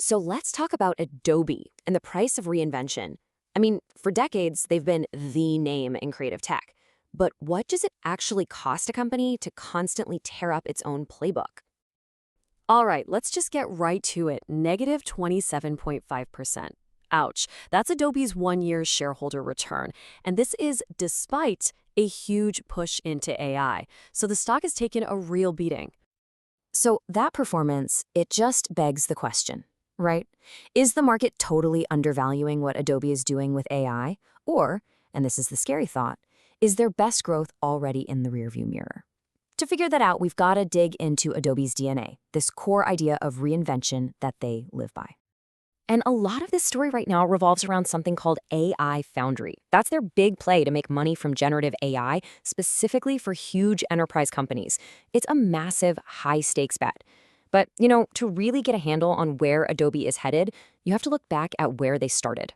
So let's talk about Adobe and the price of reinvention. I mean, for decades, they've been the name in creative tech. But what does it actually cost a company to constantly tear up its own playbook? All right, let's just get right to it. Negative 27.5%. Ouch. That's Adobe's 1 year shareholder return. And this is despite a huge push into AI. So the stock has taken a real beating. So that performance, it just begs the question, right? Is the market totally undervaluing what Adobe is doing with AI? Or, and this is the scary thought, is their best growth already in the rearview mirror? To figure that out, we've got to dig into Adobe's DNA, this core idea of reinvention that they live by. And a lot of this story right now revolves around something called AI Foundry. That's their big play to make money from generative AI, specifically for huge enterprise companies. It's a massive, high-stakes bet. But, to really get a handle on where Adobe is headed, you have to look back at where they started.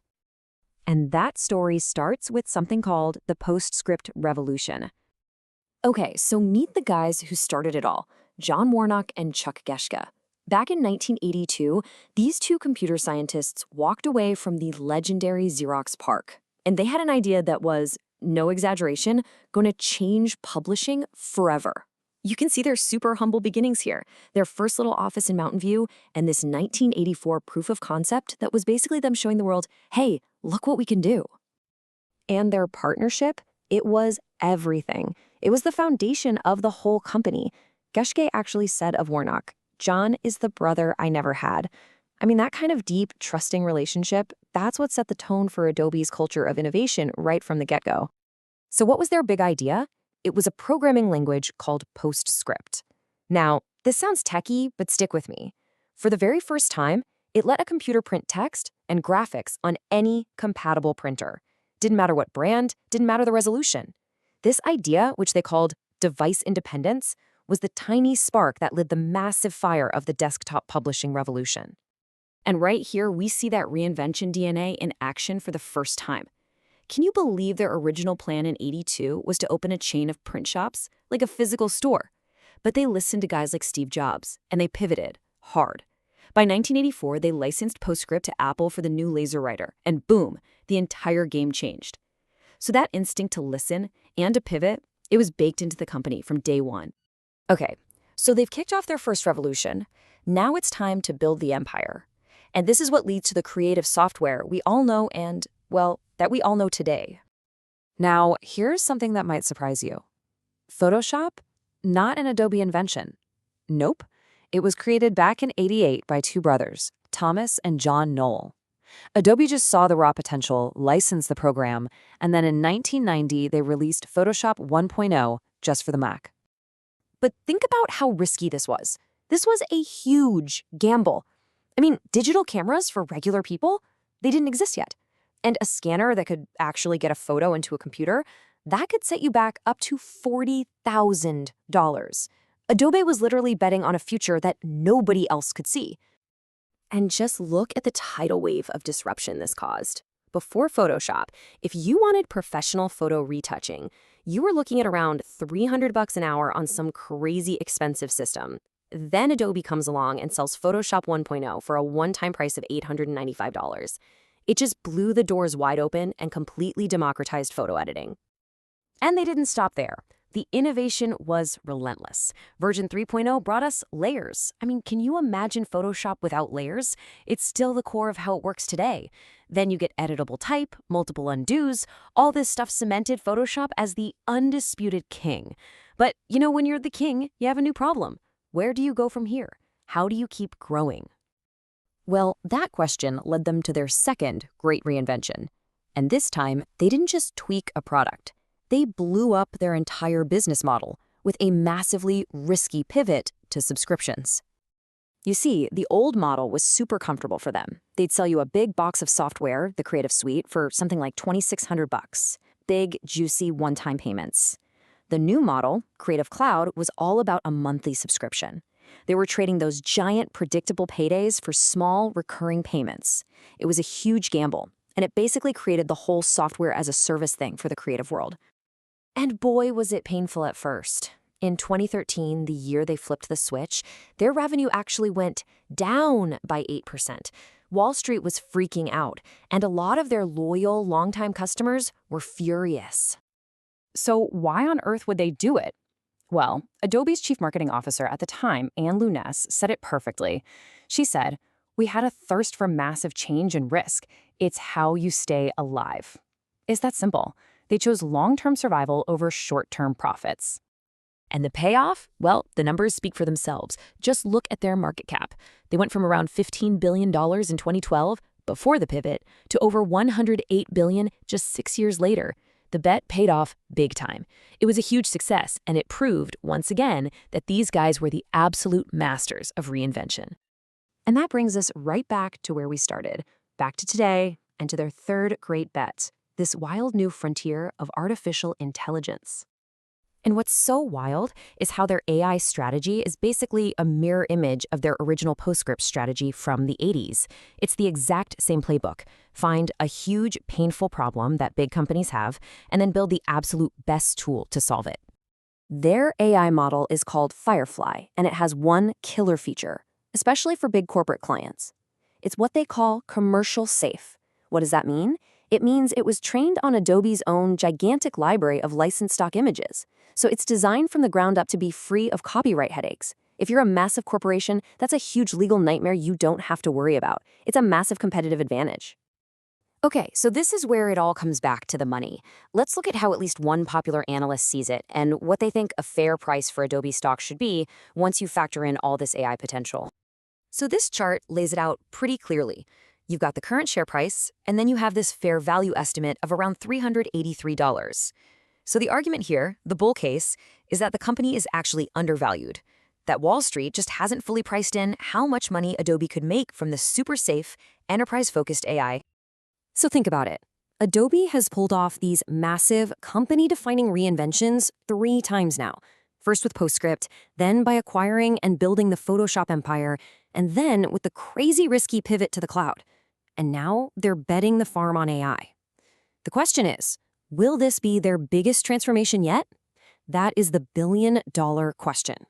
And that story starts with something called the PostScript revolution. Okay, so meet the guys who started it all, John Warnock and Chuck Geschke. Back in 1982, these two computer scientists walked away from the legendary Xerox PARC, and they had an idea that was, no exaggeration, going to change publishing forever. You can see their super humble beginnings here, their first little office in Mountain View, and this 1984 proof of concept that was basically them showing the world, hey, look what we can do. And their partnership, it was everything. It was the foundation of the whole company. Geschke actually said of Warnock, John is the brother I never had. I mean, that kind of deep, trusting relationship, that's what set the tone for Adobe's culture of innovation right from the get-go. So what was their big idea? It was a programming language called PostScript. Now, this sounds techy, but stick with me. For the very first time, it let a computer print text and graphics on any compatible printer. Didn't matter what brand, didn't matter the resolution. This idea, which they called device independence, was the tiny spark that lit the massive fire of the desktop publishing revolution. And right here, we see that reinvention DNA in action for the first time. Can you believe their original plan in '82 was to open a chain of print shops, like a physical store? But they listened to guys like Steve Jobs, and they pivoted hard. By 1984, they licensed PostScript to Apple for the new LaserWriter, and boom, the entire game changed. So that instinct to listen and to pivot, it was baked into the company from day one. Okay, so they've kicked off their first revolution. Now it's time to build the empire. And this is what leads to the creative software we all know and, well, that we all know today. Now, here's something that might surprise you. Photoshop? Not an Adobe invention. Nope. It was created back in '88 by two brothers, Thomas and John Knoll. Adobe just saw the raw potential, licensed the program, and then in 1990 they released Photoshop 1.0 just for the Mac. But think about how risky this was. This was a huge gamble. I mean, digital cameras for regular people, they didn't exist yet. And a scanner that could actually get a photo into a computer, that could set you back up to $40,000. Adobe was literally betting on a future that nobody else could see. And just look at the tidal wave of disruption this caused. Before Photoshop, if you wanted professional photo retouching, you were looking at around $300 an hour on some crazy expensive system. Then Adobe comes along and sells Photoshop 1.0 for a one-time price of $895. It just blew the doors wide open and completely democratized photo editing. And they didn't stop there. The innovation was relentless. Version 3.0 brought us layers. I mean, can you imagine Photoshop without layers? It's still the core of how it works today. Then you get editable type, multiple undos. All this stuff cemented Photoshop as the undisputed king. But, when you're the king, you have a new problem. Where do you go from here? How do you keep growing? Well, that question led them to their second great reinvention. And this time, they didn't just tweak a product. They blew up their entire business model with a massively risky pivot to subscriptions. You see, the old model was super comfortable for them. They'd sell you a big box of software, the Creative Suite, for something like $2,600. Big, juicy one-time payments. The new model, Creative Cloud, was all about a monthly subscription. They were trading those giant, predictable paydays for small, recurring payments. It was a huge gamble, and it basically created the whole software as a service thing for the creative world. And boy, was it painful at first. In 2013, the year they flipped the switch, their revenue actually went down by 8%. Wall Street was freaking out, and a lot of their loyal, longtime customers were furious. So why on earth would they do it? Well, Adobe's chief marketing officer at the time, Anne Luness, said it perfectly. She said, "We had a thirst for massive change and risk. It's how you stay alive." It's that simple. They chose long-term survival over short-term profits. And the payoff? Well, the numbers speak for themselves. Just look at their market cap. They went from around $15 billion in 2012, before the pivot, to over $108 billion just 6 years later. The bet paid off big time. It was a huge success, and it proved, once again, that these guys were the absolute masters of reinvention. And that brings us right back to where we started, back to today and to their third great bet, this wild new frontier of artificial intelligence. And what's so wild is how their AI strategy is basically a mirror image of their original PostScript strategy from the 80s. It's the exact same playbook. Find a huge, painful problem that big companies have, and then build the absolute best tool to solve it. Their AI model is called Firefly, and it has one killer feature, especially for big corporate clients. It's what they call commercial safe. What does that mean? It means it was trained on Adobe's own gigantic library of licensed stock images. So it's designed from the ground up to be free of copyright headaches. If you're a massive corporation, that's a huge legal nightmare you don't have to worry about. It's a massive competitive advantage. Okay, so this is where it all comes back to the money. Let's look at how at least one popular analyst sees it and what they think a fair price for Adobe stock should be once you factor in all this AI potential. So this chart lays it out pretty clearly. You've got the current share price, and then you have this fair value estimate of around $383. So the argument here, the bull case, is that the company is actually undervalued, that Wall Street just hasn't fully priced in how much money Adobe could make from this super safe, enterprise-focused AI. So think about it. Adobe has pulled off these massive, company-defining reinventions 3 times now. First with PostScript, then by acquiring and building the Photoshop empire, and then with the crazy risky pivot to the cloud. And now they're betting the farm on AI. The question is, will this be their biggest transformation yet? That is the billion-dollar question.